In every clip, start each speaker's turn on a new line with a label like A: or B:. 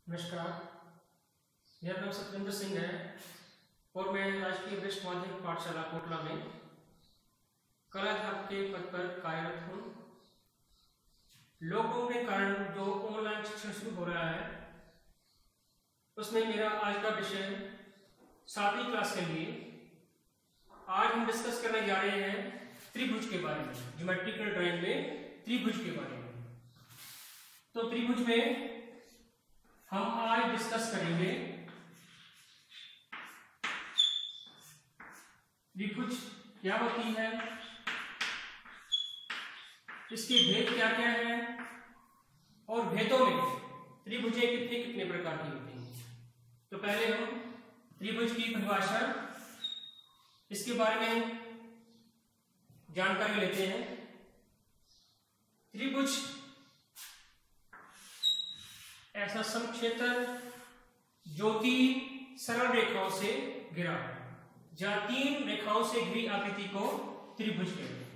A: नमस्कार, मेरा नाम सतविंदर सिंह है और मैं राजकीय वरिष्ठ माध्यमिक पाठशाला कोटला में कला अध्यापक के पद पर कार्यरत हूँ। लॉकडाउन के कारण जो ऑनलाइन शिक्षण शुरू हो रहा है उसमें मेरा आज का विषय 7वीं क्लास के लिए आज हम डिस्कस करने जा रहे हैं त्रिभुज के बारे में, ज्योमेट्रिकल ड्राइंग में त्रिभुज के बारे में। तो त्रिभुज में हम आज डिस्कस करेंगे त्रिभुज क्या होती है, इसके भेद क्या क्या है और भेदों में त्रिभुजें कितने कितने प्रकार की होती हैं। तो पहले हम त्रिभुज की परिभाषा, इसके बारे में जानकारी लेते हैं। त्रिभुज ऐसा समक्षेत्र जो कि सरल रेखाओं से घिरा है, जहां 3 रेखाओं से घिरी आकृति को त्रिभुज कहते हैं।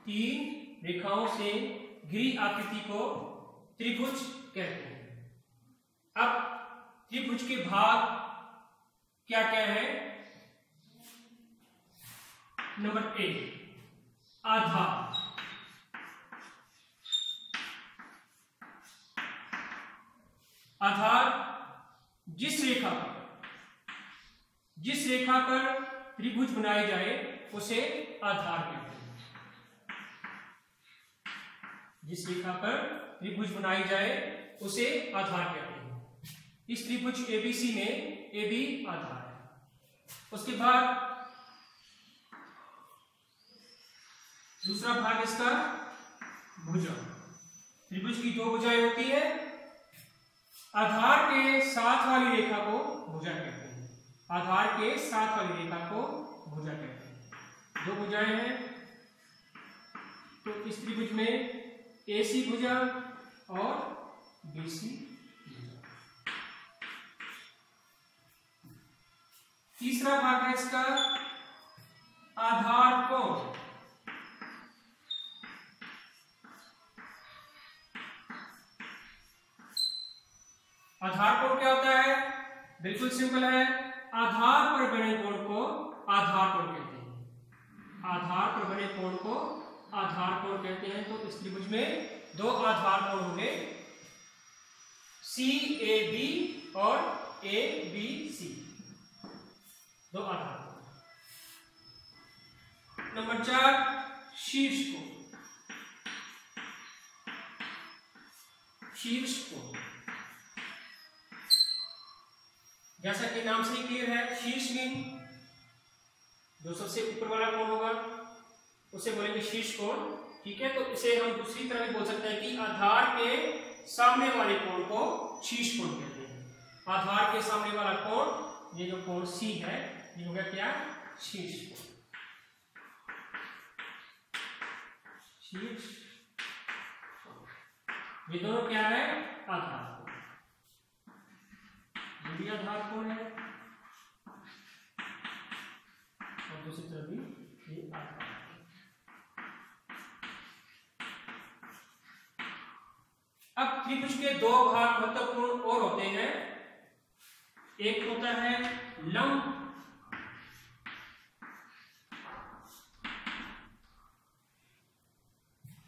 A: 3 रेखाओं से घिरी आकृति को त्रिभुज कहते हैं। अब त्रिभुज के भाग क्या क्या है? नंबर 1, आधार। आधार जिस रेखा पर त्रिभुज बनाए जाए उसे आधार कहते हैं। जिस रेखा पर त्रिभुज बनाई जाए उसे आधार कहते हैं। इस त्रिभुज एबीसी में AB आधार है। उसके बाद दूसरा भाग इसका भुजा। त्रिभुज की 2 भुजाएं होती है। आधार के साथ वाली रेखा को भुजा कहते हैं। आधार के साथ वाली रेखा को भुजा कहते हैं। 2 भुजाएं हैं तो इस त्रिभुज में AC भुजा और BC भुजा। तीसरा भाग है इसका आधार कोण। आधार कोण क्या होता है? बिल्कुल सिंपल है, आधार पर बने कोण को आधार कोण कहते हैं। आधार पर बने कोण को आधार कोण कहते हैं। तो इस त्रिभुज में 2 आधार कोण होंगे, CAB और ABC, 2 आधार कोण। नंबर 4, शीर्ष कोण। शीर्ष कोण जैसा कि नाम से ही क्लियर है, शीर्ष में जो सबसे ऊपर वाला कोण होगा उसे बोलेंगे शीर्ष कोण। ठीक है, तो इसे हम दूसरी तरह भी बोल सकते हैं कि आधार के सामने वाले कोण को शीर्ष कोण कहते हैं। आधार के सामने वाला कोण, ये जो कोण C है, ये हो गया क्या? शीर्ष कोण। शीर्ष कोण, ये दोनों क्या है? आधार। ये भी आधार कोण है और दूसरी तरफ भी ये आधार है। अब त्रिभुज के 2 भाग महत्वपूर्ण और होते हैं। एक होता है लंब।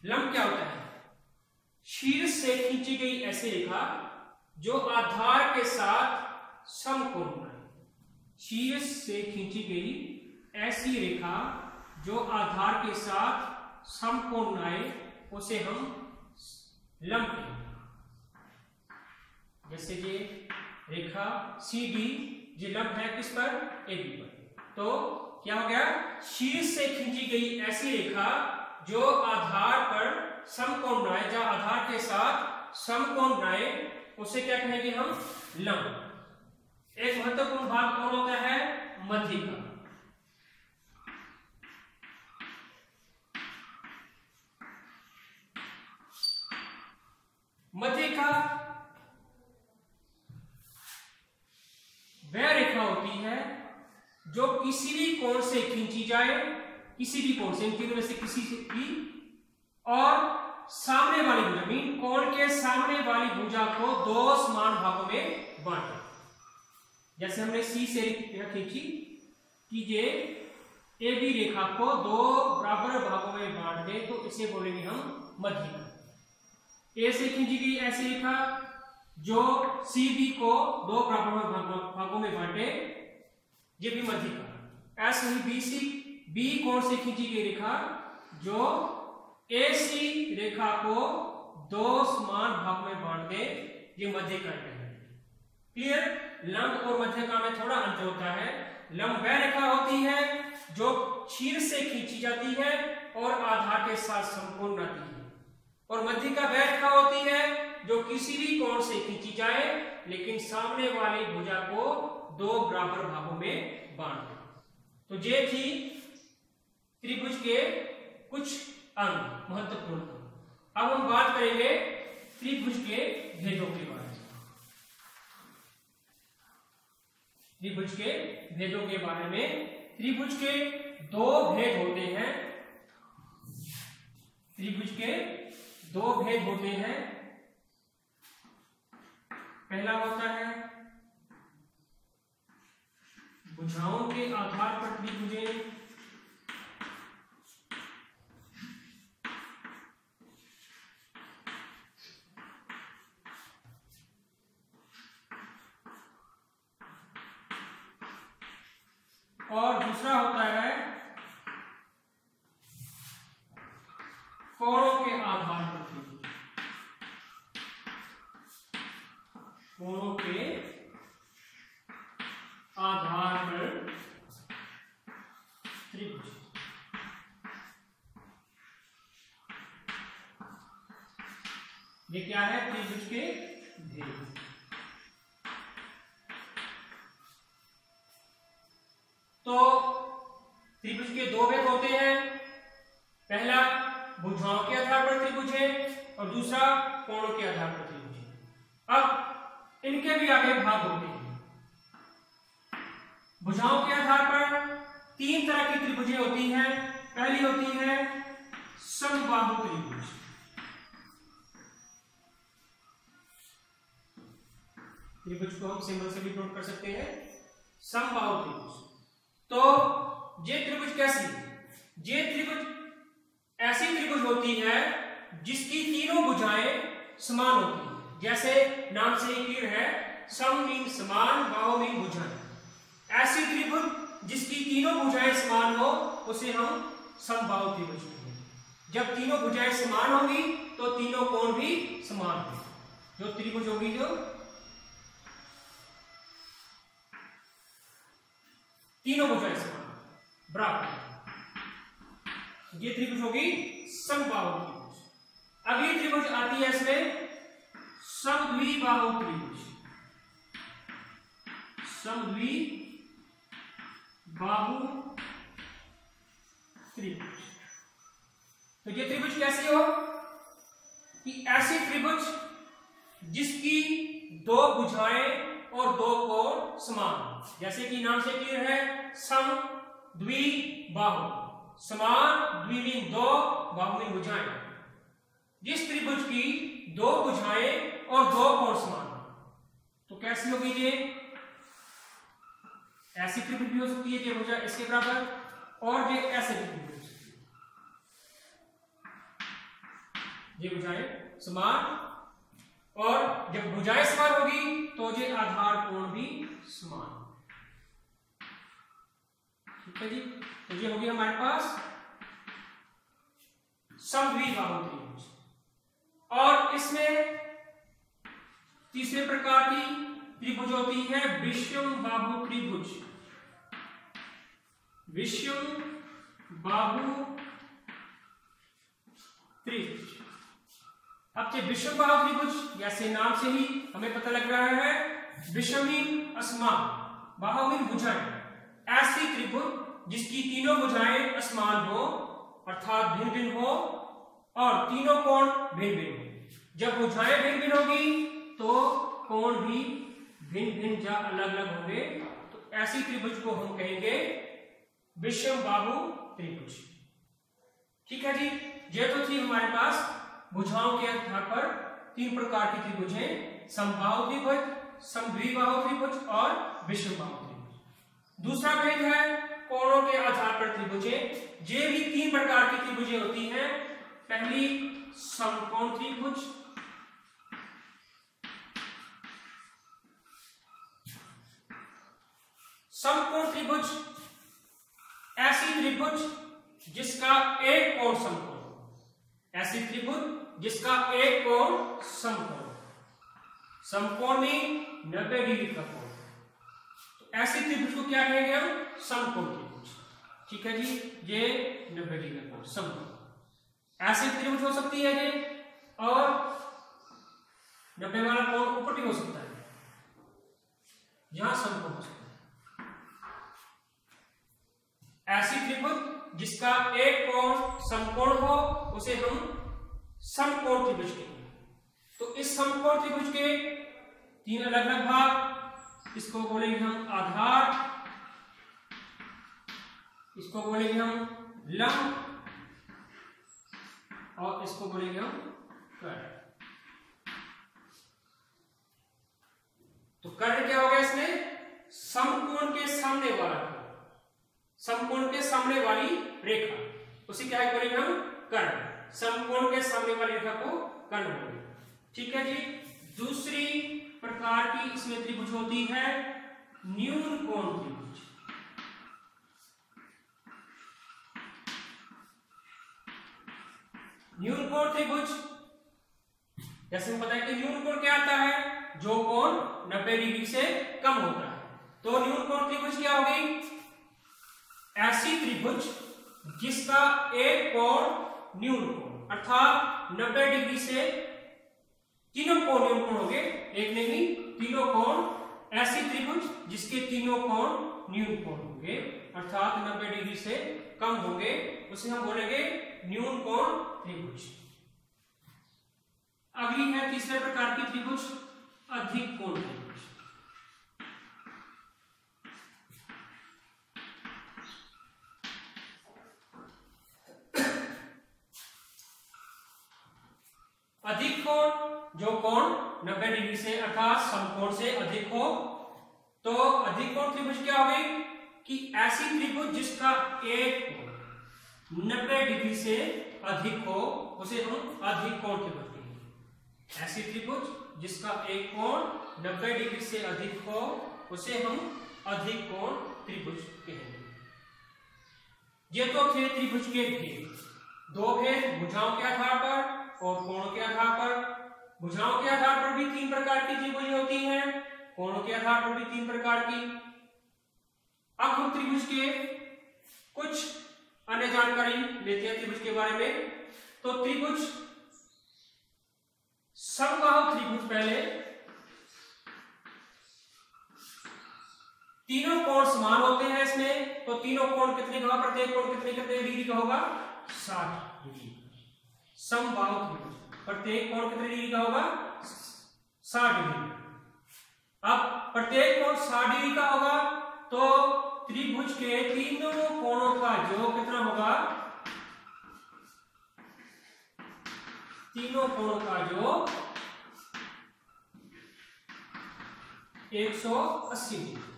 A: लंब क्या होता है? शीर्ष से खींची गई ऐसी रेखा जो आधार के साथ समकोण बनाए। शीर्ष से खींची गई ऐसी रेखा जो आधार के साथ समकोण बनाए उसे हम लंब कहेंगे। जैसे ये रेखा CD, ये लंब है किस पर? AB पर। तो क्या हो गया? शीर्ष से खींची गई ऐसी रेखा जो आधार पर समकोण बनाए, जहां आधार के साथ समकोण बनाए उसे क्या कहेंगे हम? लंब। एक महत्वपूर्ण भाग कौन होता है? मध्यिका। मध्यिका वह रेखा होती है जो किसी भी कोण से खींची जाए, किसी भी कोण से, इन तीनों में से किसी से भी, और सामने वाली भुजा मीन कोण के सामने वाली भुजा को दो समान भागों में बांटे। जैसे हमने सी से रेखा खींची कि ये ए बी रेखा को दो बराबर भागों में बांट दे तो इसे बोलेंगे हम मध्यिका। ए से खींची गई ऐसी रेखा जो सी बी को दो बराबर भागों में बांटे, ये भी मध्यिका। ऐसे ही बी सी बी कोण से खींची गई रेखा जो ए सी रेखा को दो समान भाग में बांट दे, ये मध्यिका है। क्लियर? लंब और मध्यिका में थोड़ा अंतर होता है। लंब वह रेखा होती है जो शीर्ष से खींची जाती है और आधार के साथ समकोण रहती है, और मध्यिका वह रेखा होती है जो किसी भी कोण से खींची जाए लेकिन सामने वाली भुजा को दो बराबर भागों में बांट दे। तो ये थी त्रिभुज के कुछ अंग, महत्वपूर्ण। अब हम बात करेंगे त्रिभुज के भेदों के बारे में। त्रिभुज के भेदों के बारे में, त्रिभुज के दो भेद होते हैं। त्रिभुज के दो भेद होते हैं। पहला होता है भुजाओं के आधार पर त्रिभुजें, और दूसरा होता है कोणों के आधार पर त्रिभुज। कोणों के आधार पर त्रिभुज। ये क्या है? त्रिभुज के भेद। तो त्रिभुज के दो भेद होते हैं। पहला भुजाओं के आधार पर त्रिभुज है और दूसरा कोणों के आधार पर त्रिभुज है। अब इनके भी आगे भाग होते हैं। भुजाओं के आधार पर तीन तरह की त्रिभुजें होती हैं। पहली होती है समबाहु त्रिभुज। त्रिभुज को हम सिंबल से भी नोट कर सकते हैं, समबाहु त्रिभुज। तो ये त्रिभुज कैसी? ये त्रिभुज ऐसी त्रिभुज होती है जिसकी तीनों भुजाएं समान होती हैं। जैसे नाम से ही क्लियर है, सम मीन समान, बाहु मीन भुजाएं। ऐसी त्रिभुज जिसकी तीनों भुजाएं समान हो उसे हम समबाहु त्रिभुज कहते हैं। जब तीनों भुजाएं समान होंगी तो तीनों कोण भी समान होंगे। जो त्रिभुज होगी जो तीनों भुजाएं समान बराबर, ये त्रिभुज होगी समबाहु त्रिभुज। अगली त्रिभुज आती है इसमें समद्विबाहु त्रिभुज। समद्विबाहु त्रिभुज। तो ये त्रिभुज कैसी हो कि ऐसी त्रिभुज जिसकी दो भुजाएं और दो कोण समान, जैसे कि नाम से क्लियर है, सम द्विबाहु, समान, द्वि मीन दो, बाहु मीन भुजाएं। जिस त्रिभुज की दो भुजाएं और दो कोण समान, तो कैसी होगी ये? ऐसी त्रिभुज भी हो सकती है, ये भुजा इसके बराबर, और ये ऐसे त्रिभुज हो सकती है। ये भुजाएं समान, और जब भुजाएं समान होगी तो ये आधार कोण भी समान। ठीक है जी। तो ये होगी हमारे पास समद्विबाहु त्रिभुज। और इसमें तीसरे प्रकार की त्रिभुज होती है विषमबाहु त्रिभुज। विषमबाहु त्रिभुज। अब ये विषमबाहु त्रिभुज, जैसे नाम से ही हमें पता लग रहा है, विषमीन असमान, बाहु मीन भुजाएं। ऐसी त्रिभुज जिसकी तीनों भुजाएं असमान हो, अर्थात भिन्न भिन्न हो, और तीनों कोण भिन्न भिन्न हो। जब भुजाएं भिन्न भिन्न होगी तो कोण भी भिन्न भिन्न या अलग अलग होंगे। तो ऐसी त्रिभुज को हम कहेंगे विषमबाहु त्रिभुज। ठीक है जी। ये तो थी हमारे पास भुजाओं के आधार पर तीन प्रकार की त्रिभुज हैं, समबाहु त्रिभुज, समद्विबाहु त्रिभुज और विषमबाहु त्रिभुज। दूसरा भेद है कोणों के आधार पर त्रिभुजें। ये भी तीन प्रकार की त्रिभुजें होती हैं। पहली समकोण त्रिभुज, समकोण त्रिभुज ऐसी त्रिभुज जिसका एक कोण समकोण, ऐसी त्रिभुज जिसका एक कोण समकोण, समकोण में 90 डिग्री का कोण, तो ऐसी त्रिभुज को क्या कहेंगे हम? समकोण त्रिभुज। ठीक है जी, ये 90 डिग्री का कोण समकोण। ऐसी त्रिभुज हो सकती है ये, और 90 वाला कोण ऊपर भी हो सकता है, यहां समकोण हो सकता है। ऐसी त्रिभुज जिसका एक कोण समकोण हो उसे हम समकोण त्रिभुज कहेंगे। तो इस समकोण त्रिभुज के तीन अलग अलग भाग, इसको बोलेंगे हम आधार, इसको बोलेंगे हम लंब, और इसको बोलेंगे हम कर्ण। तो कर्ण क्या हो गया इसमें? समकोण के सामने वाला, समकोण के सामने वाली रेखा, उसी क्या बोलेंगे हम? कर्ण। समकोण के सामने वाली रेखा को कर्ण बोलेंगे। ठीक है जी। दूसरी प्रकार की इसमें त्रिभुज होती है न्यून कोण त्रिभुज। न्यून कोण त्रिभुज, जैसे हम पता है कि न्यून कोण क्या आता है? जो कोण 90 डिग्री से कम होता है। तो न्यून कोण त्रिभुज क्या होगी? ऐसी त्रिभुज जिसका एक कोण न्यून कोण, अर्थात 90 डिग्री से तीनों कोण न्यून कोण हो गए, एक नहीं तीनों कोण। ऐसी त्रिभुज जिसके तीनों कोण न्यून कोण होंगे, अर्थात 90 डिग्री से कम होंगे, उसे हम बोलेंगे न्यून कोण त्रिभुज। अगली है तीसरे प्रकार की त्रिभुज, अधिक कोण त्रिभुज। अधिक कोण, जो कोण 90 डिग्री से अर्थात समकोण से अधिक हो, तो अधिक कोण त्रिभुज क्या हो गई? कि ऐसी त्रिभुज जिसका एक कोण 90 डिग्री से अधिक हो उसे हम अधिक कोण त्रिभुज कहेंगे। ऐसी त्रिभुज जिसका एक कोण 90 डिग्री से अधिक हो उसे हम अधिक कोण त्रिभुज कहेंगे। ये तो थे त्रिभुज के भेद। दो भेद भुजाओं के आधार पर और कोणों के आधार पर। भुजाओं के आधार पर भी तीन प्रकार की त्रिभुज होती हैं, कोणों के आधार पर भी तीन प्रकार की। अब हम त्रिभुज के कुछ अन्य जानकारी लेते हैं त्रिभुज के बारे में। तो त्रिभुज, समबाहु त्रिभुज, पहले तीनों कोण समान होते हैं इसमें। तो तीनों कोण कितने का, प्रत्येक कोण कितने डिग्री का होगा? 60 डिग्री। समबाहु त्रिभुज प्रत्येक कोण कितने डिग्री का होगा? 60 डिग्री। अब प्रत्येक कोण 60 डिग्री का होगा तो त्रिभुज के तीनों कोणों का योग कितना होगा? तीनों कोणों का योग 180 डिग्री।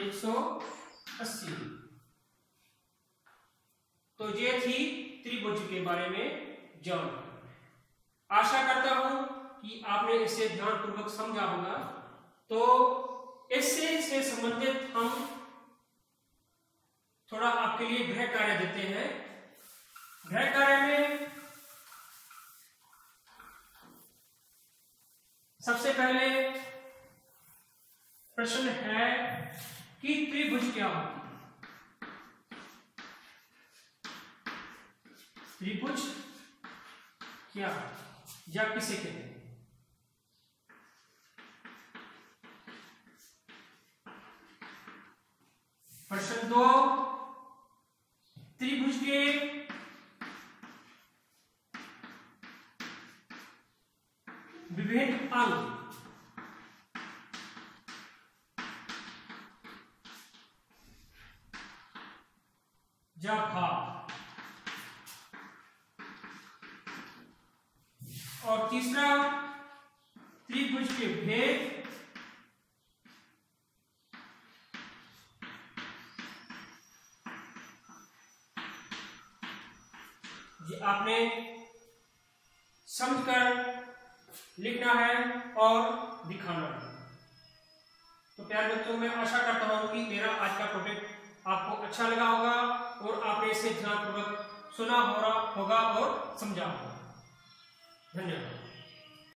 A: 180 डिग्री। तो ये थी त्रिभुज के बारे में जानकारी। आशा करता हूं कि आपने इसे ध्यानपूर्वक समझा होगा। तो इससे से संबंधित हम थोड़ा आपके लिए गृह कार्य देते हैं। गृह कार्य में सबसे पहले प्रश्न है कि त्रिभुज क्या होती है? त्रिभुज क्या या किसे कहते हैं? प्रश्न 2, त्रिभुज के विभिन्न अंग या भाग। और तीसरा त्रिभुज के भेद आपने समझकर लिखना है और दिखाना है। तो प्यारे बच्चों, मैं आशा करता हूं कि मेरा आज का टॉपिक आपको अच्छा लगा होगा और आपने इसे ध्यानपूर्वक सुना होगा और समझा होगा। धन्यवाद।